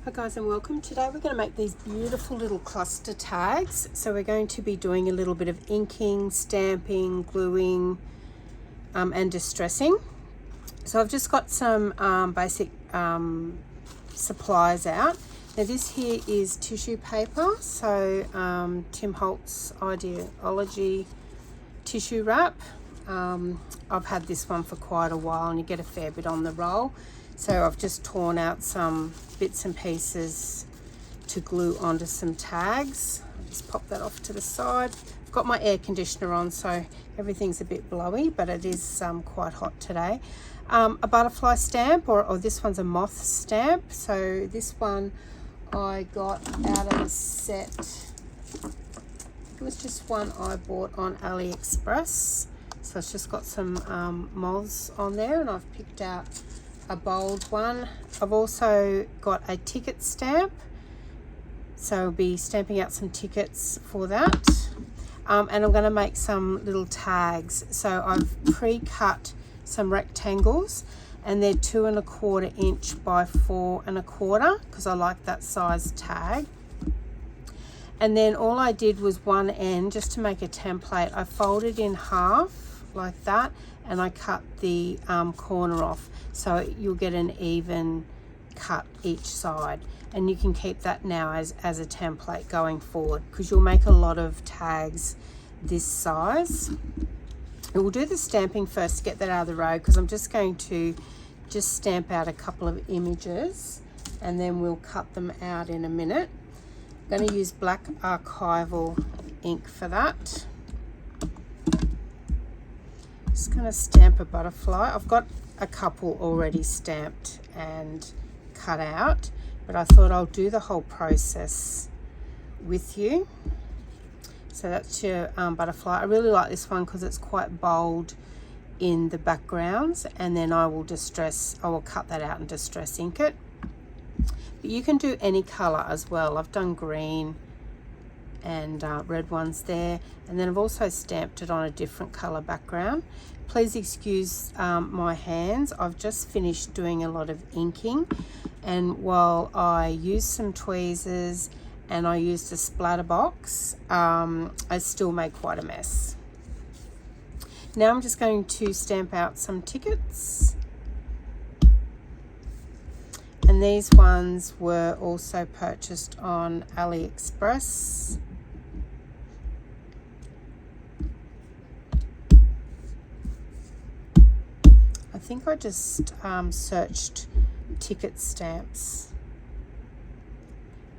Hi guys and welcome. Today we're going to make these beautiful little cluster tags. So we're going to be doing a little bit of inking, stamping, gluing and distressing. So I've just got some basic supplies out. Now this here is tissue paper. So Tim Holtz Ideology tissue wrap. I've had this one for quite a while and you get a fair bit on the roll. So I've just torn out some bits and pieces to glue onto some tags. I'll just pop that off to the side. I've got my air conditioner on, so everything's a bit blowy, but it is quite hot today. A butterfly stamp, or this one's a moth stamp. So this one I got out of a set. It was just one I bought on AliExpress. So it's just got some moths on there, and I've picked out a bold one. I've also got a ticket stamp, so I'll be stamping out some tickets for that. And I'm going to make some little tags. So I've pre-cut some rectangles, and they're 2 1/4 inch by 4 1/4 because I like that size tag. And then all I did was one end, just to make a template, I folded in half like that, and I cut the corner off, so you'll get an even cut each side. And you can keep that now as a template going forward, because you'll make a lot of tags this size. And we'll do the stamping first to get that out of the road, because I'm just going to stamp out a couple of images and then we'll cut them out in a minute. I'm going to use black archival ink for that. Just going to stamp a butterfly. I've got a couple already stamped and cut out, but I thought I'll do the whole process with you. So that's your butterfly. I really like this one because it's quite bold in the backgrounds, and then I will cut that out and distress ink it. But you can do any color as well. I've done green and red ones there, and then I've also stamped it on a different color background. Please excuse my hands. I've just finished doing a lot of inking, and while I used some tweezers and I used a splatter box, I still made quite a mess. Now I'm just going to stamp out some tickets. And these ones were also purchased on AliExpress. I think I just searched ticket stamps,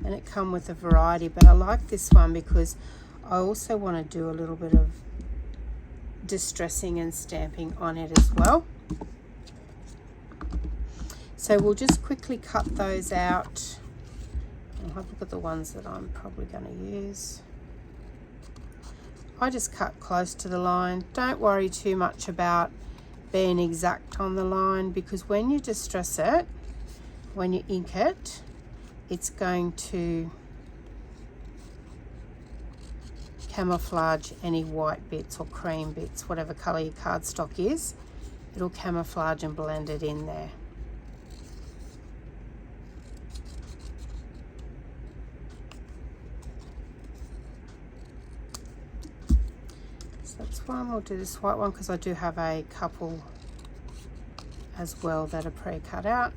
and it come with a variety, but I like this one because I also want to do a little bit of distressing and stamping on it as well. So we'll just quickly cut those out. I'll have a look at the ones that I'm probably going to use. I just cut close to the line. Don't worry too much about being exact on the line, because when you distress it, when you ink it, it's going to camouflage any white bits or cream bits, whatever color your cardstock is. It'll camouflage and blend it in there. That's one. We'll do this white one because I do have a couple as well that are pre-cut out.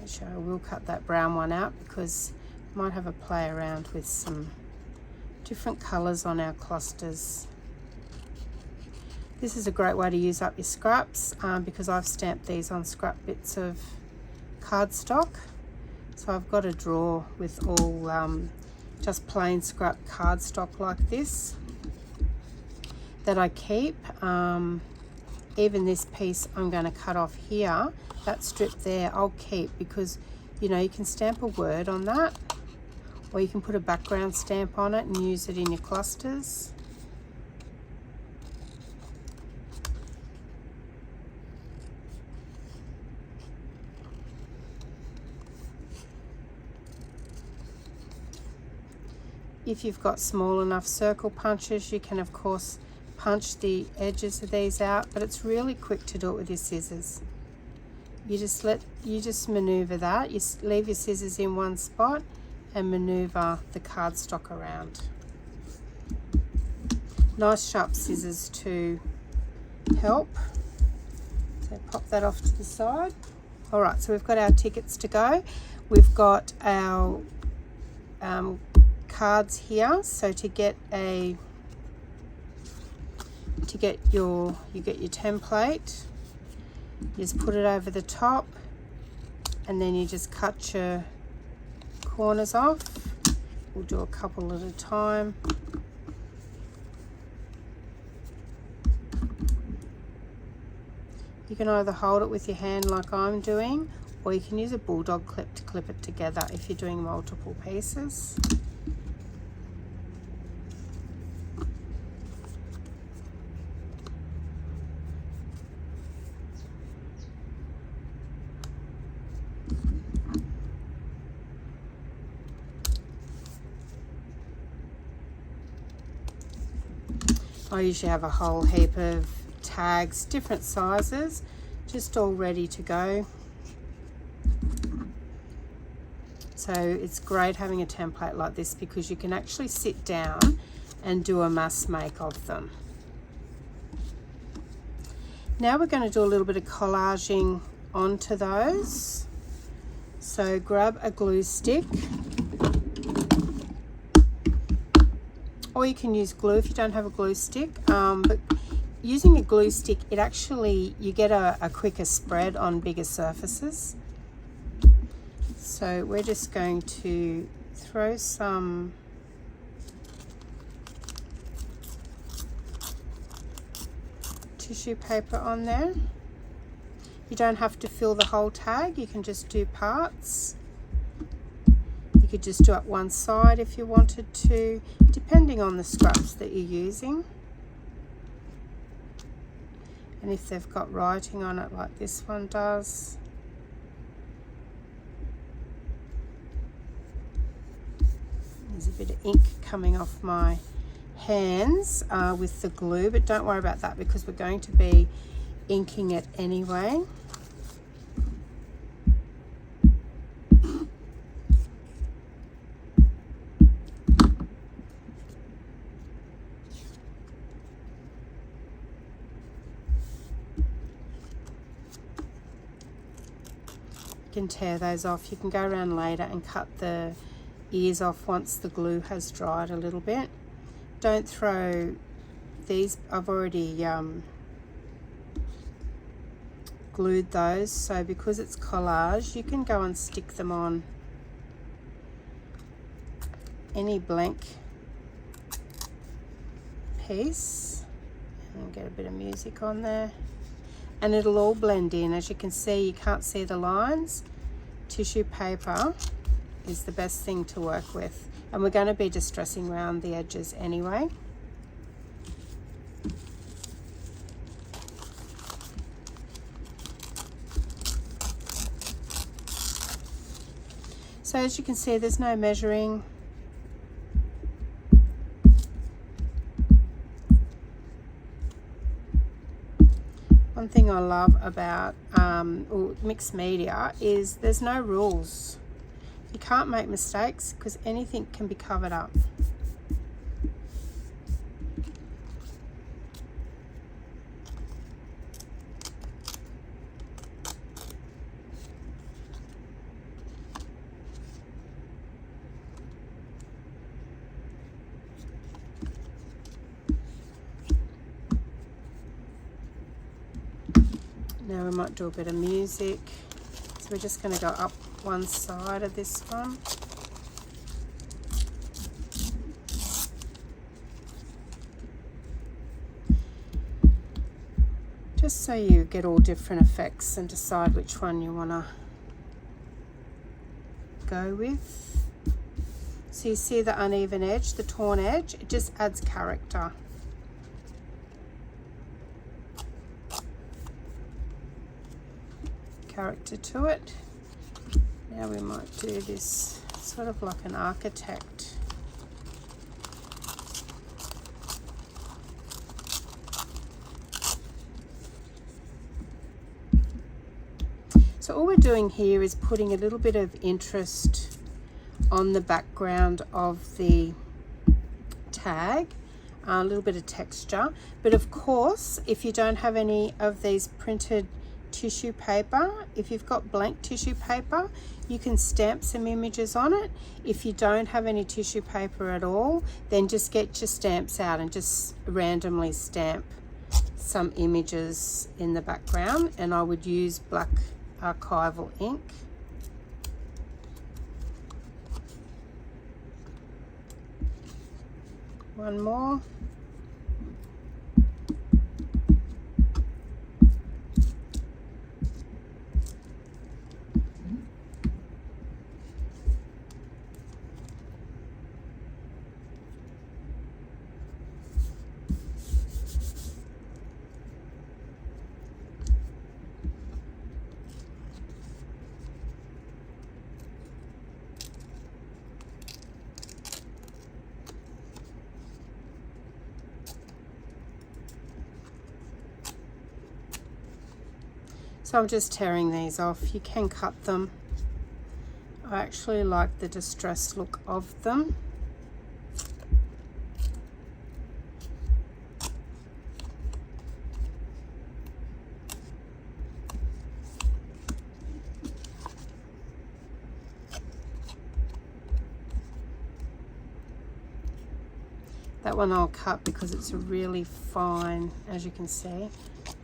Actually, I will cut that brown one out because I might have a play around with some different colors on our clusters. This is a great way to use up your scraps because I've stamped these on scrap bits of cardstock. So I've got a drawer with all just plain scrap cardstock like this that I keep. Even this piece I'm going to cut off here, that strip there I'll keep, because you know you can stamp a word on that, or you can put a background stamp on it and use it in your clusters. If you've got small enough circle punches, you can of course punch the edges of these out, but it's really quick to do it with your scissors. you just maneuver that. You leave your scissors in one spot and maneuver the cardstock around. Nice sharp scissors to help. So pop that off to the side. All right, so we've got our tickets to go. We've got our cards here. So to get your template, you just put it over the top, and then you just cut your corners off. We'll do a couple at a time. You can either hold it with your hand like I'm doing, or you can use a bulldog clip to clip it together if you're doing multiple pieces. I usually have a whole heap of tags, different sizes, just all ready to go. So it's great having a template like this because you can actually sit down and do a mass make of them. Now we're going to do a little bit of collaging onto those. So grab a glue stick, or you can use glue if you don't have a glue stick, but using a glue stick, you get a quicker spread on bigger surfaces. So we're just going to throw some tissue paper on there. You don't have to fill the whole tag, you can just do parts. You could just do it one side if you wanted to, depending on the scraps that you're using. And if they've got writing on it like this one does. There's a bit of ink coming off my hands with the glue, but don't worry about that because we're going to be inking it anyway. You can tear those off. You can go around later and cut the ears off once the glue has dried a little bit. Don't throw these. I've already glued those, so because it's collage, you can go and stick them on any blank piece and get a bit of music on there. And it'll all blend in. As you can see, you can't see the lines. Tissue paper is the best thing to work with. And we're going to be distressing around the edges anyway. So as you can see, there's no measuring. One thing I love about mixed media is there's no rules. You can't make mistakes because anything can be covered up. Now we might do a bit of music. So we're just going to go up one side of this one. Just so you get all different effects and decide which one you want to go with. So you see the uneven edge, the torn edge, it just adds character. To it. Now we might do this sort of like an architect. So all we're doing here is putting a little bit of interest on the background of the tag, a little bit of texture. But of course, if you don't have any of these printed tissue paper, if you've got blank tissue paper, you can stamp some images on it. If you don't have any tissue paper at all, then just get your stamps out and just randomly stamp some images in the background. And I would use black archival ink. One more. So I'm just tearing these off. You can cut them. I actually like the distressed look of them. That one I'll cut because it's really fine, as you can see.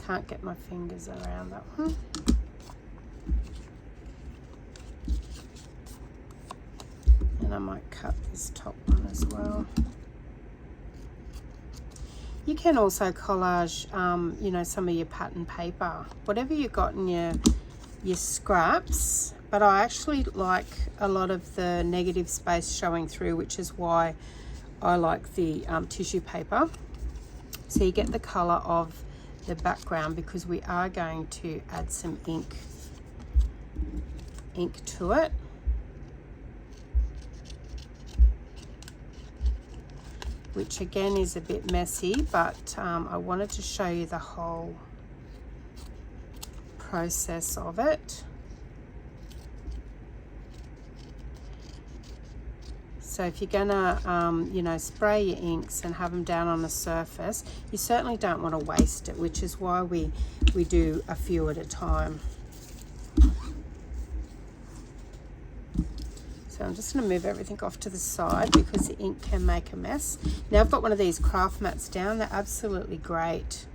Can't get my fingers around that one. And I might cut this top one as well. You can also collage, you know, some of your pattern paper, whatever you got in your scraps. But I actually like a lot of the negative space showing through, which is why I like the tissue paper. So you get the color of the background, because we are going to add some ink to it. Which again is a bit messy, but I wanted to show you the whole process of it. So if you're gonna, you know, spray your inks and have them down on the surface, you certainly don't want to waste it, which is why we do a few at a time. So I'm just going to move everything off to the side because the ink can make a mess. Now I've got one of these craft mats down. They're absolutely great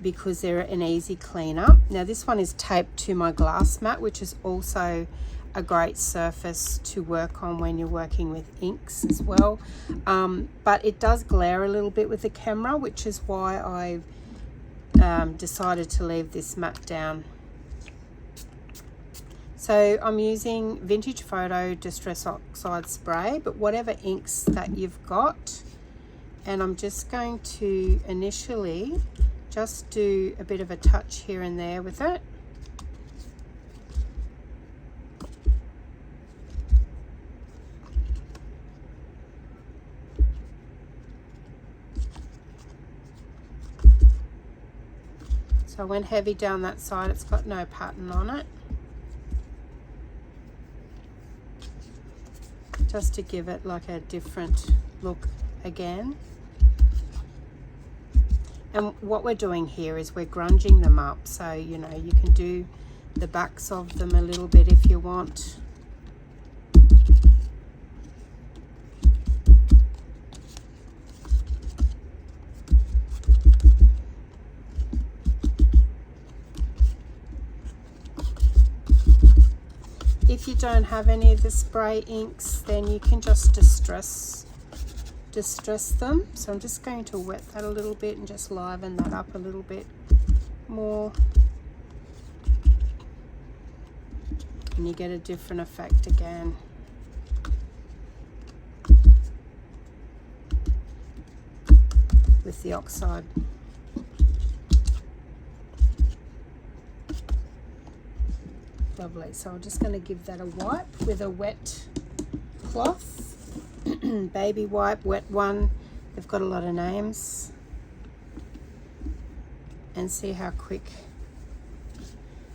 because they're an easy cleanup. Now this one is taped to my glass mat, which is also a great surface to work on when you're working with inks as well. But it does glare a little bit with the camera, which is why I decided to leave this mat down. So I'm using Vintage Photo Distress Oxide Spray, but whatever inks that you've got. And I'm just going to initially just do a bit of a touch here and there with it. So I went heavy down that side. It's got no pattern on it. Just to give it like a different look again. And what we're doing here is we're grunging them up. So, you know, you can do the backs of them a little bit if you want. If you don't have any of the spray inks, then you can just distress them. So I'm just going to wet that a little bit and just liven that up a little bit more. And you get a different effect again. With the oxide. Lovely. So I'm just going to give that a wipe with a wet cloth. Baby wipe, wet one. They've got a lot of names. And see how quick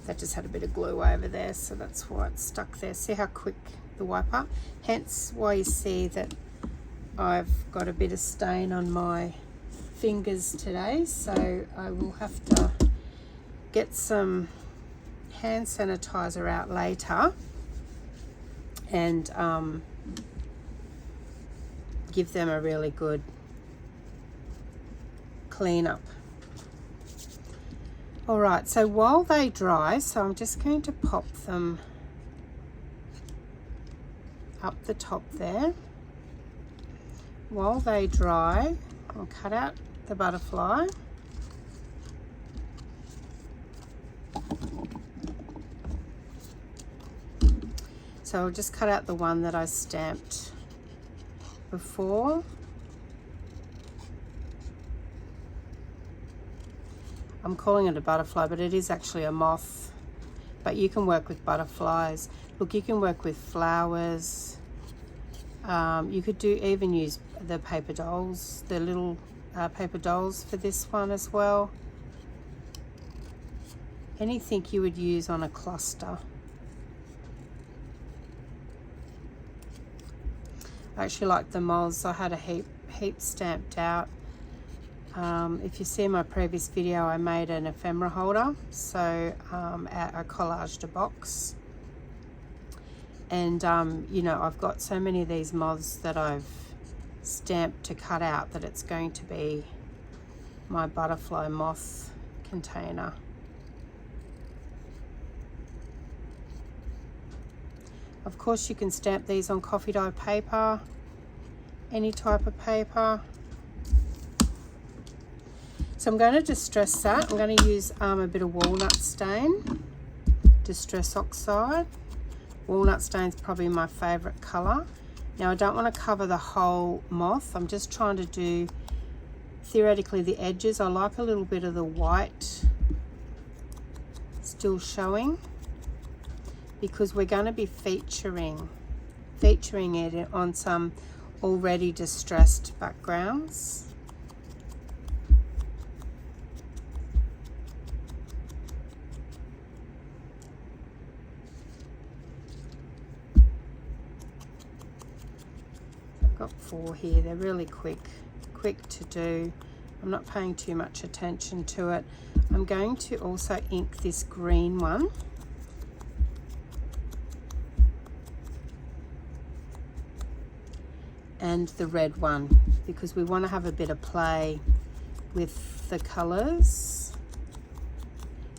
that just had a bit of glue over there, so that's why it's stuck there. See how quick the wipe up? Hence why you see that I've got a bit of stain on my fingers today, so I will have to get some hand sanitizer out later and give them a really good clean up. All right, so while they dry, so I'm just going to pop them up the top there. While they dry, I'll cut out the butterfly. So I'll just cut out the one that I stamped before. I'm calling it a butterfly, but it is actually a moth. But you can work with butterflies. Look, you can work with flowers. You could even use the paper dolls, the little paper dolls for this one as well. Anything you would use on a cluster. I actually like the moths. I had a heap stamped out. If you see my previous video, I made an ephemera holder, so I collaged a box, and you know, I've got so many of these moths that I've stamped to cut out that it's going to be my butterfly moth container. Of course, you can stamp these on coffee dye paper, any type of paper. So I'm going to distress that. I'm going to use a bit of walnut stain, distress oxide. Walnut stain is probably my favourite colour. Now I don't want to cover the whole moth. I'm just trying to do, theoretically, the edges. I like a little bit of the white still showing, because we're going to be featuring it on some already distressed backgrounds. Got 4 here. They're really quick to do. I'm not paying too much attention to it. I'm going to also ink this green one. And the red one, because we want to have a bit of play with the colors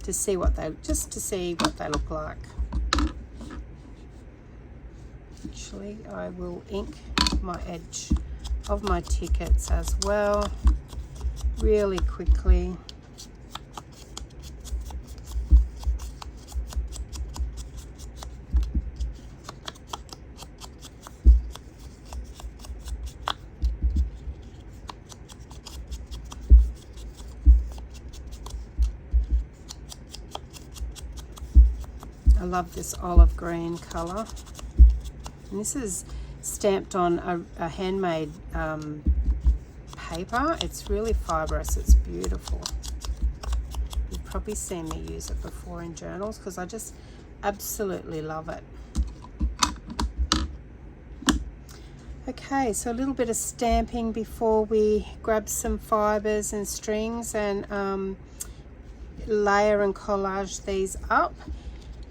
to see what they look like. Actually, I will ink my edge of my tickets as well really quickly. I love this olive green color. And this is stamped on a handmade paper. It's really fibrous. It's beautiful. You've probably seen me use it before in journals because I just absolutely love it. Okay, so a little bit of stamping before we grab some fibers and strings and layer and collage these up.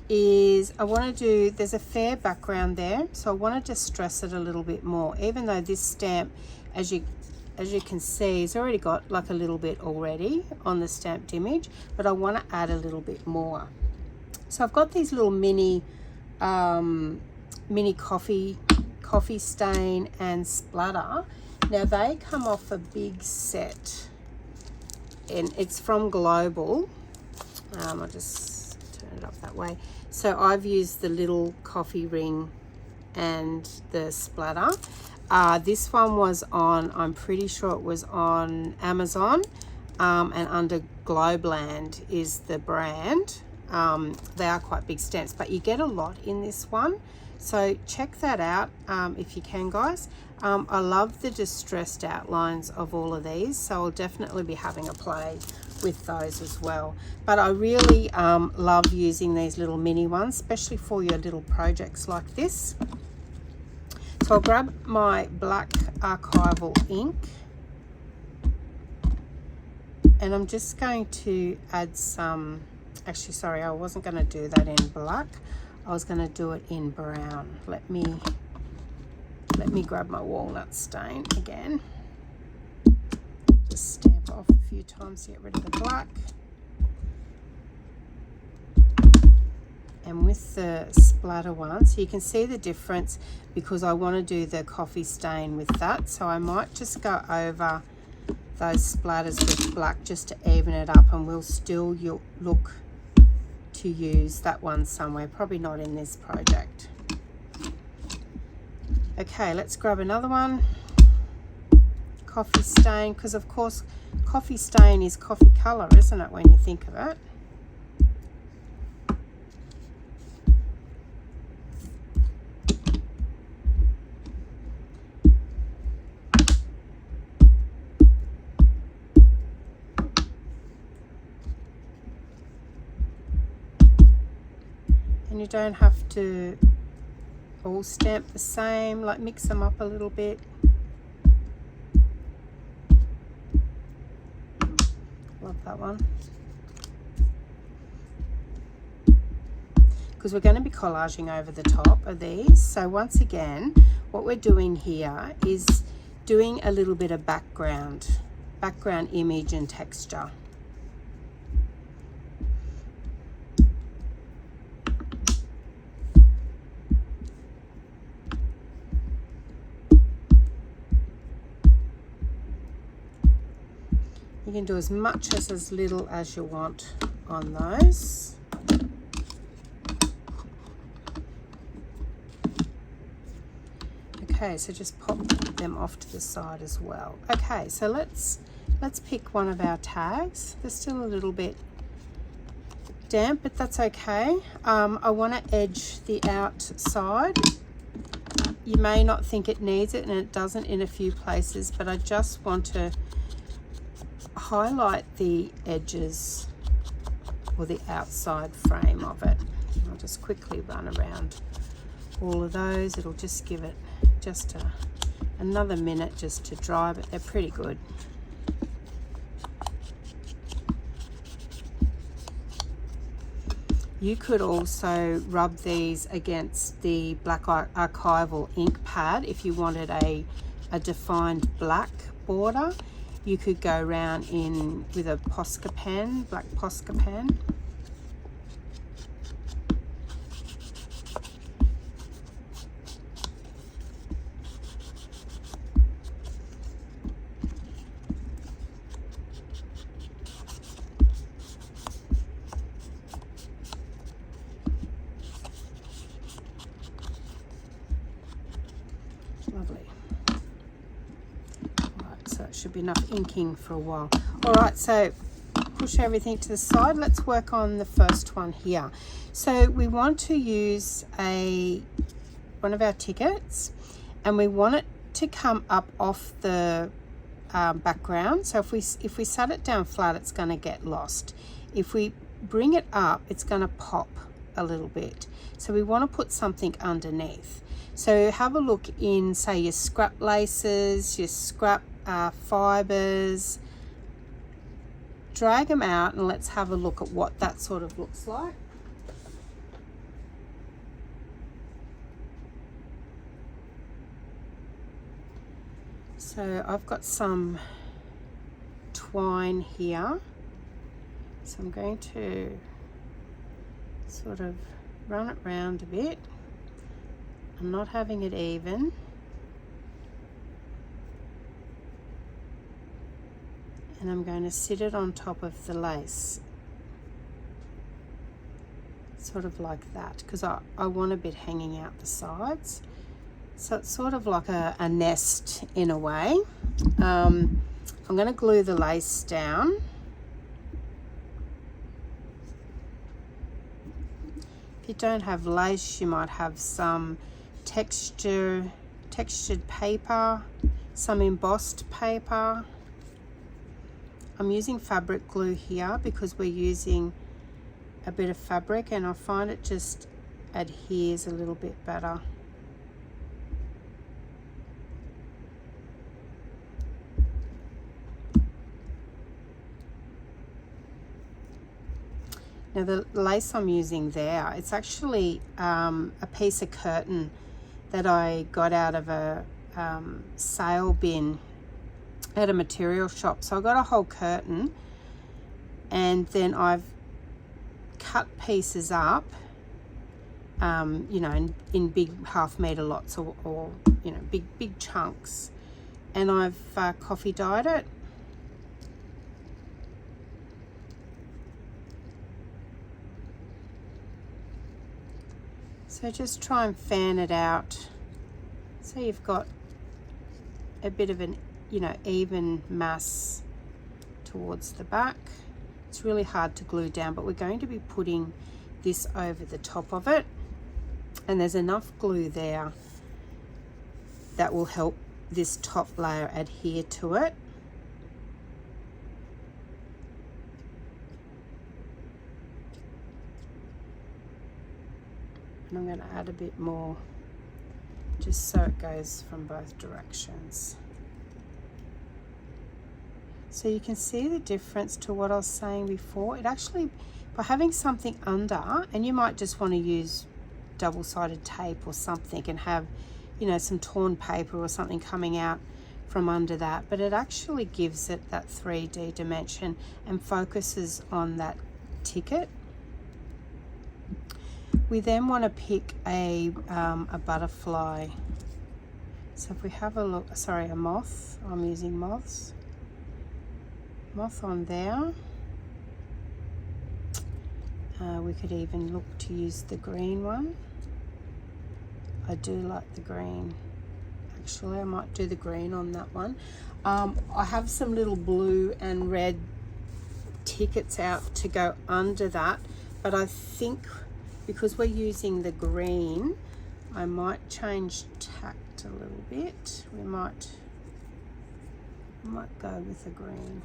I want to do, there's a fair background there, so I want to distress it a little bit more, even though this stamp, as you can see, it's already got like a little bit already on the stamped image, but I want to add a little bit more. So I've got these little mini coffee stain and splatter. Now they come off a big set, and it's from Global. I'll just turn it up that way. So I've used the little coffee ring and the splatter. This one was on, I'm pretty sure it was on Amazon, and under Globeland is the brand. They are quite big stamps, but you get a lot in this one, so check that out if you can, guys. I love the distressed outlines of all of these, so I'll definitely be having a play with those as well. But I really love using these little mini ones, especially for your little projects like this. So I'll grab my black archival ink, and I'm just going to add some, actually sorry, I wasn't going to do that in black, I was going to do it in brown. Let me grab my walnut stain again. Just stamp off a few times to get rid of the black. And with the splatter one, so you can see the difference because I want to do the coffee stain with that. So I might just go over those splatters with black just to even it up, and we'll still look to use that one somewhere, probably not in this project. Okay, let's grab another one. Coffee stain, because of course coffee stain is coffee color, isn't it, when you think of it? And you don't have to all stamp the same, like mix them up a little bit. Love that one. Because we're going to be collaging over the top of these. So once again, what we're doing here is doing a little bit of background image and texture. You can do as much as little as you want on those. Okay, so just pop them off to the side as well. Okay, so let's pick one of our tags. They're still a little bit damp, but that's okay. I want to edge the outside. You may not think it needs it, and it doesn't in a few places, but I just want to highlight the edges or the outside frame of it. I'll just quickly run around all of those. It'll just give it just another minute just to dry, but they're pretty good. You could also rub these against the black archival ink pad if you wanted a defined black border. You could go around in with a Posca pen, black Posca pen. Lovely. So it should be enough inking for a while. All right, so push everything to the side. Let's work on the first one here. So we want to use one of our tickets, and we want it to come up off the background. So if we set it down flat, it's going to get lost. If we bring it up, it's going to pop a little bit. So we want to put something underneath. So have a look in, say, your scrap laces, your scrap fibers. Drag them out and let's have a look at what that sort of looks like. So I've got some twine here. So I'm going to sort of run it round a bit. I'm not having it even. And I'm going to sit it on top of the lace. Sort of like that, because I want a bit hanging out the sides. So it's sort of like a nest in a way. I'm going to glue the lace down. If you don't have lace, you might have some textured paper, some embossed paper. I'm using fabric glue here because we're using a bit of fabric, and I find it just adheres a little bit better. Now the lace I'm using there, it's actually a piece of curtain that I got out of a sale bin at a material shop. So I got a whole curtain, and then I've cut pieces up, you know, in big 1/2 meter lots, or you know, big chunks, and I've coffee dyed it. So just try and fan it out so you've got a bit of an, you know, even mass towards the back. It's really hard to glue down, but we're going to be putting this over the top of it, and there's enough glue there that will help this top layer adhere to it. And I'm going to add a bit more just so it goes from both directions. So you can see the difference to what I was saying before. It actually, by having something under, and you might just want to use double-sided tape or something and have, you know, some torn paper or something coming out from under that, but it actually gives it that 3D dimension and focuses on that ticket. We then want to pick a butterfly. So if we have a look, sorry, a moth, I'm using moths. Moth on there. We could even look to use the green one. I do like the green. Actually, I might do the green on that one. I have some little blue and red tickets out to go under that, but I think because we're using the green, I might change tact a little bit. We might go with the green.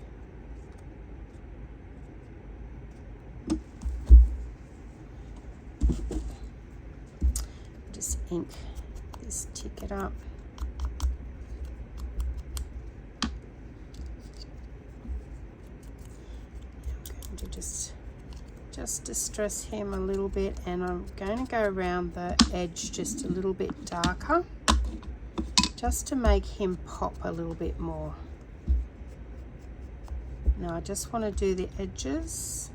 Just ink this ticket up. I'm going to just distress him a little bit, and I'm going to go around the edge just a little bit darker, just to make him pop a little bit more. Now I just want to do the edges.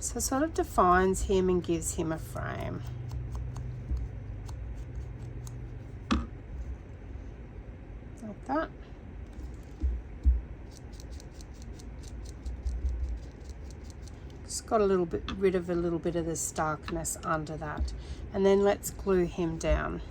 So it sort of defines him and gives him a frame. Like that. Just got a little bit rid of a little bit of the starkness under that. And then let's glue him down.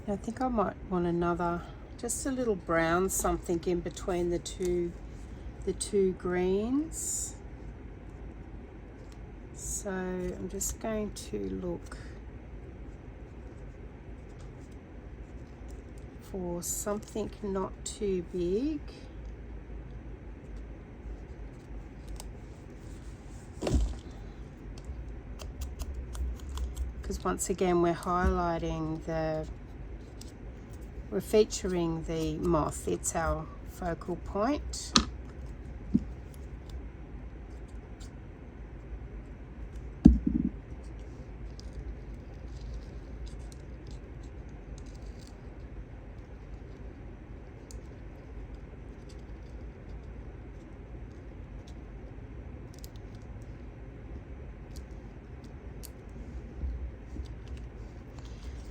I think I might want another, just a little brown something in between the two greens. So I'm just going to look for something not too big. Because once again we're highlighting we're featuring the moth, it's our focal point.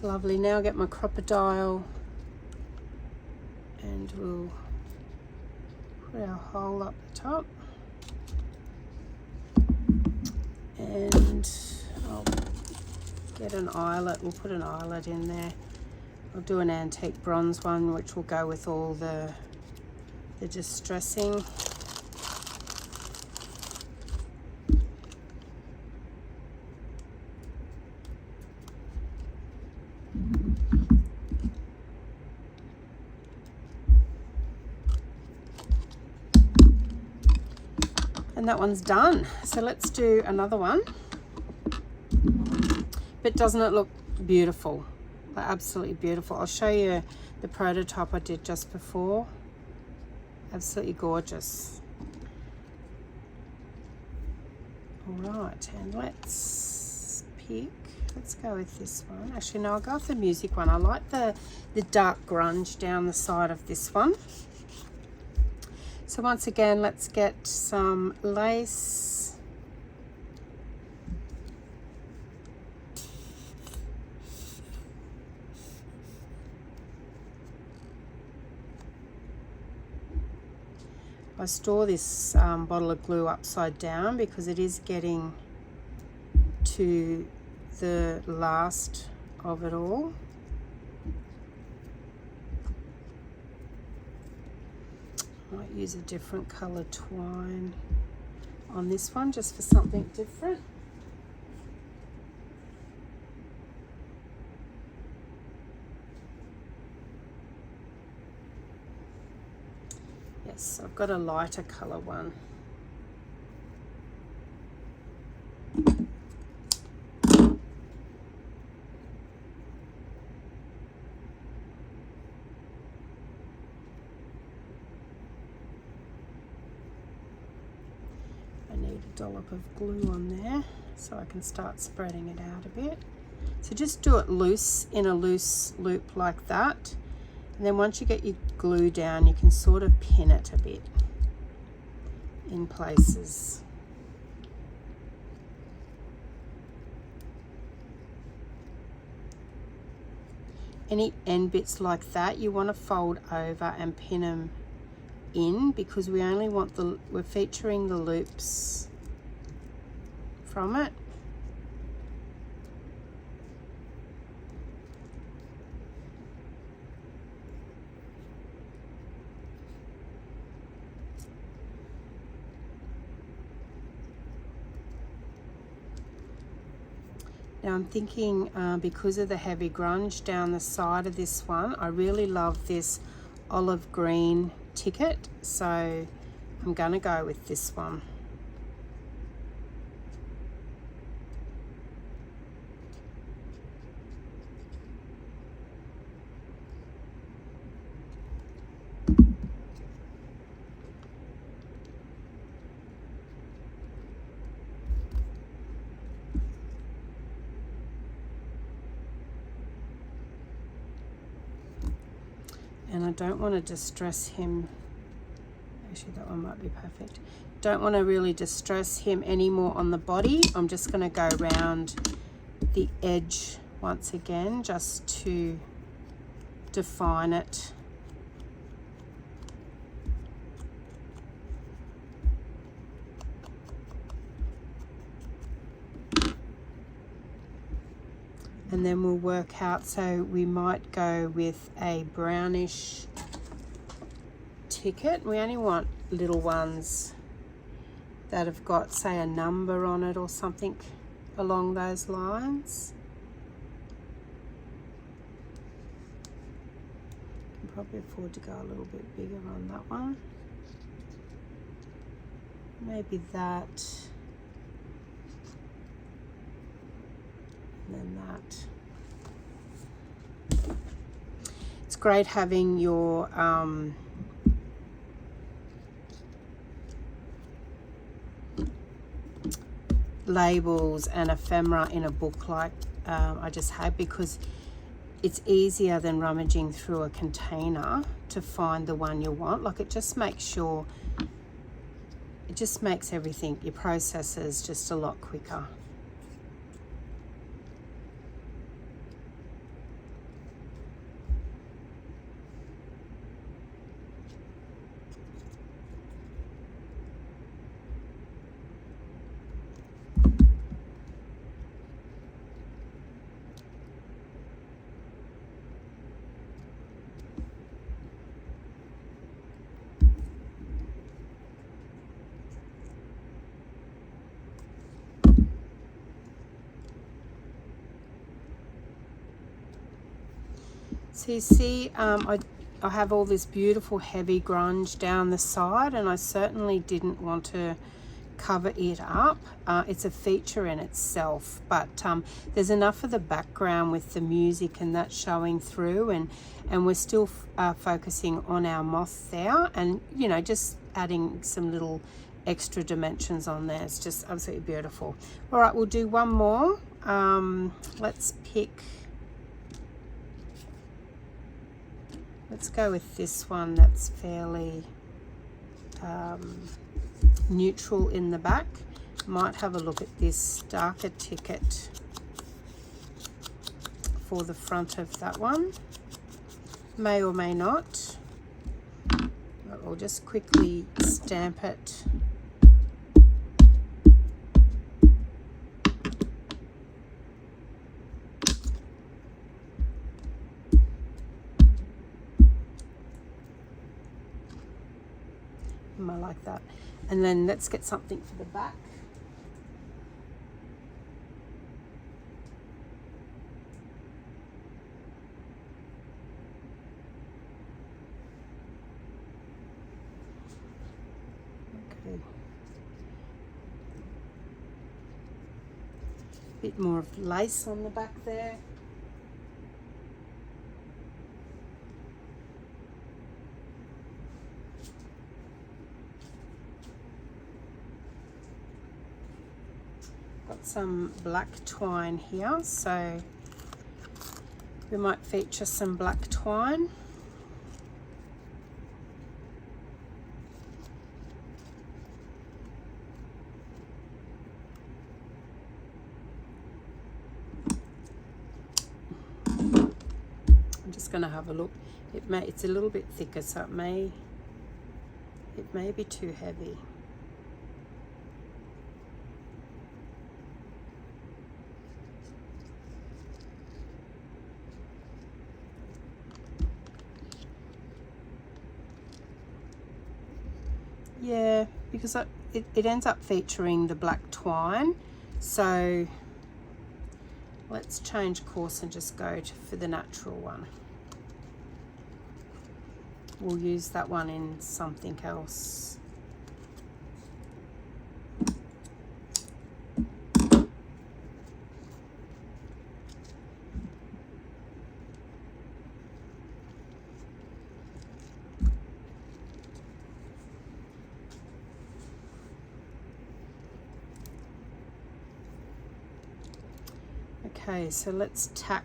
Lovely, now I'll get my crocodile and we'll put our hole up the top. And I'll get an eyelet. We'll put an eyelet in there. I'll do an antique bronze one, which will go with all the distressing. And that one's done. So let's do another one. But doesn't it look beautiful? Like, absolutely beautiful. I'll show you the prototype I did just before. Absolutely gorgeous. All right, and let's go with this one. Actually, no, I'll go with the music one. I like the dark grunge down the side of this one. So once again, let's get some lace. I store this bottle of glue upside down because it is getting to the last of it all. Might use a different color twine on this one just for something different. Yes, I've got a lighter color one. Dollop of glue on there so I can start spreading it out a bit. So just do it loose in a loose loop like that, and then once you get your glue down, you can sort of pin it a bit in places. Any end bits like that you want to fold over and pin them in, because we only want we're featuring the loops from it. Now I'm thinking because of the heavy grunge down the side of this one, I really love this olive green ticket, so I'm gonna go with this one. And I don't want to distress him. Actually, that one might be perfect. Don't want to really distress him anymore on the body. I'm just going to go around the edge once again just to define it. And then we'll work out, so we might go with a brownish ticket. We only want little ones that have got, say, a number on it or something along those lines. Can probably afford to go a little bit bigger on that one. Maybe that. And then that. It's great having your labels and ephemera in a book like I just had, because it's easier than rummaging through a container to find the one you want. Like, it just makes sure, it just makes everything, your processes just a lot quicker. So you see, I have all this beautiful heavy grunge down the side, and I certainly didn't want to cover it up. It's a feature in itself, but there's enough of the background with the music and that showing through, and we're still focusing on our moth there, and you know, just adding some little extra dimensions on there. It's just absolutely beautiful. All right, we'll do one more. Let's go with this one that's fairly neutral in the back. Might have a look at this darker ticket for the front of that one. May or may not. I'll just quickly stamp it. I like that. And then let's get something for the back. Okay. Bit more of lace on the back there. Got some black twine here, so we might feature some black twine. I'm just going to have a look. It's a little bit thicker, so it may be too heavy. Yeah, because it ends up featuring the black twine. So let's change course and just go for the natural one. We'll use that one in something else. Okay, so let's tack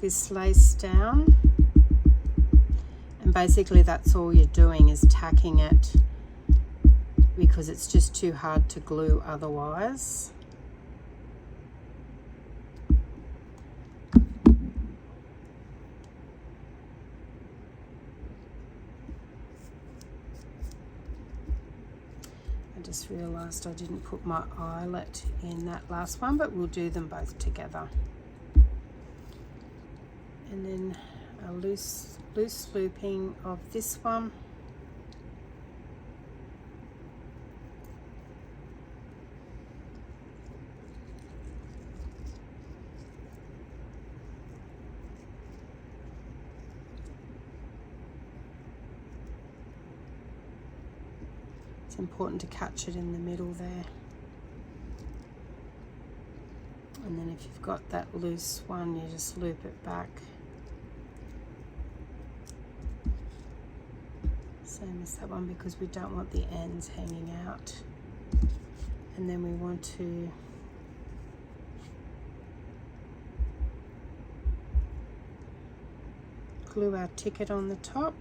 this lace down, and basically that's all you're doing is tacking it, because it's just too hard to glue otherwise. Just realized I didn't put my eyelet in that last one, but we'll do them both together. And then a loose looping of this one. It's important to catch it in the middle there. And then if you've got that loose one, you just loop it back. Same as that one, because we don't want the ends hanging out. And then we want to glue our ticket on the top.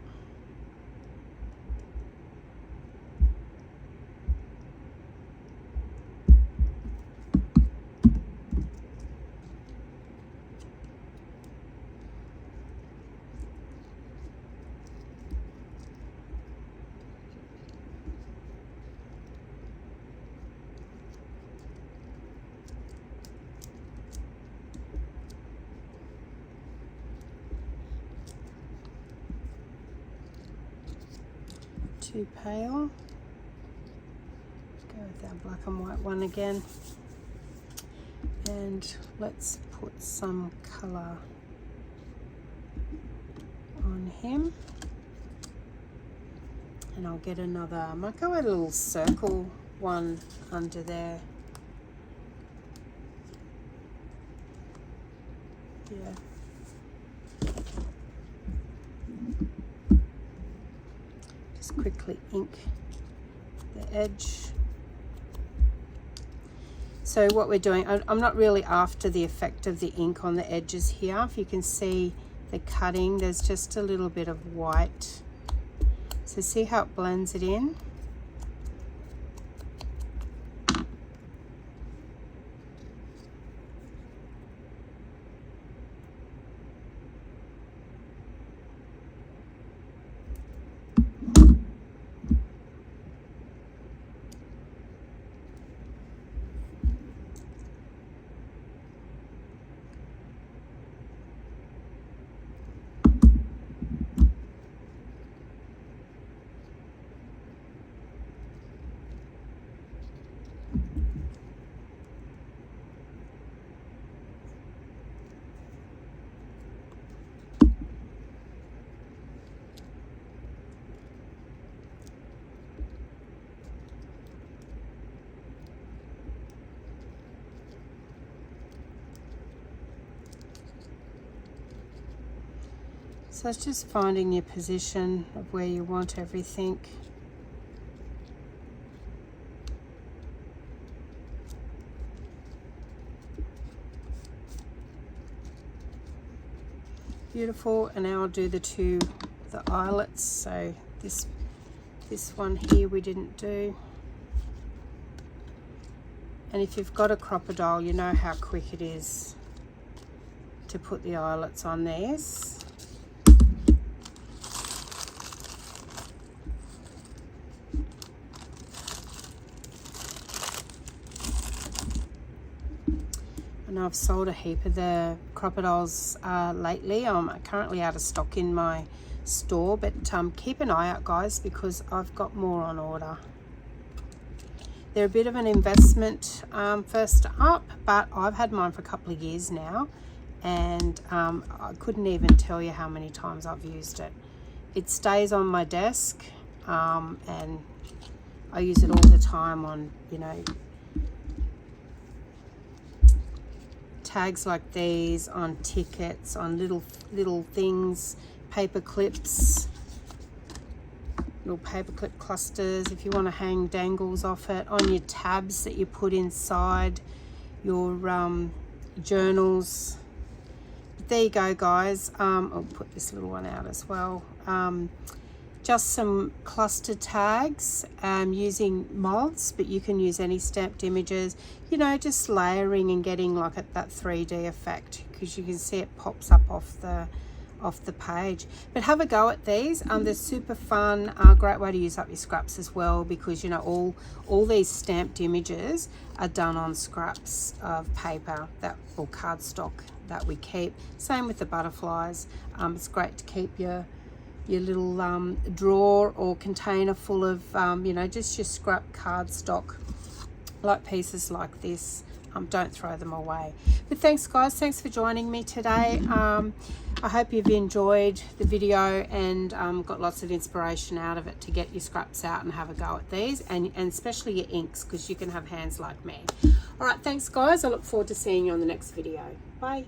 Too pale. Let's go with our black and white one again, and let's put some colour him. And I'll get another, I might go a little circle one under there. Yeah. Just quickly ink the edge. So what we're doing, I'm not really after the effect of the ink on the edges here. If you can see the cutting, there's just a little bit of white. So see how it blends it in? So it's just finding your position of where you want everything. Beautiful. And now I'll do the eyelets. So this one here we didn't do. And if you've got a crocodile, you know how quick it is to put the eyelets on these. And I've sold a heap of the crocodiles lately. I'm currently out of stock in my store, but keep an eye out, guys, because I've got more on order. They're a bit of an investment first up, but I've had mine for a couple of years now, and I couldn't even tell you how many times I've used it. It stays on my desk, and I use it all the time on, you know, tags like these, on tickets, on little things, paper clips, little paper clip clusters, if you want to hang dangles off it, on your tabs that you put inside your journals. But there you go, guys. I'll put this little one out as well. Just some cluster tags using moths, but you can use any stamped images, you know, just layering and getting like that 3D effect, because you can see it pops up off the page. But have a go at these. They're super fun. Great way to use up your scraps as well, because, you know, all these stamped images are done on scraps of paper or cardstock that we keep. Same with the butterflies. It's great to keep your little drawer or container full of you know, just your scrap cardstock, like pieces like this. Don't throw them away. But thanks, guys, thanks for joining me today. I hope you've enjoyed the video and got lots of inspiration out of it to get your scraps out and have a go at these, and especially your inks, because you can have hands like me. All right, thanks, guys. I look forward to seeing you on the next video. Bye.